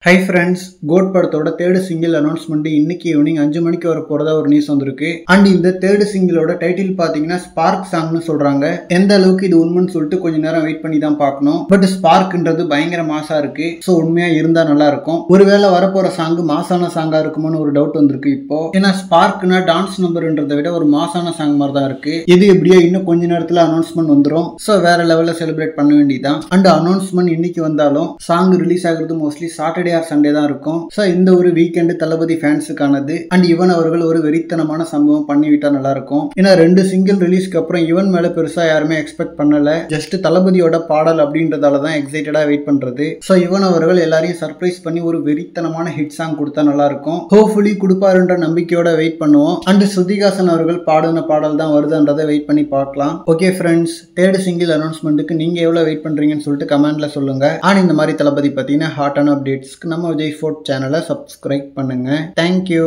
Hi friends, code படத்தோட third single announcement இன்னைக்கு evening 5 மணிக்கு வர போறதா ஒரு நியூஸ் வந்திருக்கு. அண்ட் இந்த தேர்ட் சிங்கிளோட டைட்டில் பாத்தீங்கன்னா ஸ்பார்க் சாங்னு சொல்றாங்க. எந்த அளவுக்கு இது உண்மைன்னு சொல்லிட்டு கொஞ்ச நேரம் வெயிட் பண்ணி தான் பார்க்கணும். பட் ஸ்பார்க்ன்றது பயங்கர மாசா இருக்கு. ஸோ உண்மையா இருந்தா நல்லா இருக்கும். ஒருவேளை வரப்போற சாங் மாசான சாங்கா இருக்குமோன்னு ஒரு டவுட் வந்திருக்கு இப்போ. ஏன்னா ஸ்பார்க்னா டான்ஸ் நம்பர்ன்றதை விட ஒரு மாசான சாங் மாதிரி தான் இருக்கு. இது எப்படியோ இன்னும் கொஞ்ச நேரத்துல அனௌன்ஸ்மெண்ட் வந்துடும். ஸோ வேற லெவல்ல செலிப்ரேட் பண்ண வேண்டியதான். அண்ட் அனௌன்ஸ்மெண்ட் இன்னைக்கு வந்தாலும் சாங் ரிலீஸ் ஆகுறது மோஸ்ட்லி சாட்டர்டே ஆர் சண்டே தான் இருக்கும். சோ இந்த ஒரு வீக்கெண்ட் தளபதி ஃபேன்ஸுக்கானது. அண்ட் இவன் அவர்கள் ஒரு வெறித்தனமான சம்பவம் பண்ணிவிட்டா நல்லா இருக்கும். ஏன்னா 2 சிங்கிள் ரிலீஸ்க்கு அப்புறம் இவன் மேல பெருசா யாருமே எக்ஸ்பெக்ட் பண்ணல. ஜஸ்ட் தளபதியோட பாடல் அப்படின்றதால தான் எக்ஸைட்டடா வெயிட் பண்றது. சோ இவன் அவர்கள் எல்லாரையும் சர்ப்ரைஸ் பண்ணி ஒரு வெறித்தனமான ஹிட் சாங் கொடுத்தா நல்லா இருக்கும். ஹோப்ஃபுல்லி கொடுப்பாருன்ற நம்பிக்கையோட வெயிட் பண்ணுவோம். அண்ட் ஸ்ருதிஹாசன் அவர்கள் பாடின பாடல் தான் வருதுன்றதை வெயிட் பண்ணி பார்க்கலாம். ஓகே ஃப்ரெண்ட்ஸ், தேர்ட் சிங்கிள் அனௌன்ஸ்மெண்ட்டுக்கு நீங்க எவ்வளவு வெயிட் பண்றீங்கன்னு சொல்லிட்டு கமெண்ட்ல சொல்லுங்க. அண்ட் இந்த மாதிரி தளபதி பத்தின ஹாட்டான அப்டேட்ஸ்க்கு நம்ம விஜய் ஃபோர்ட் சேனலை சப்ஸ்கிரைப் பண்ணுங்க. தேங்க்யூ.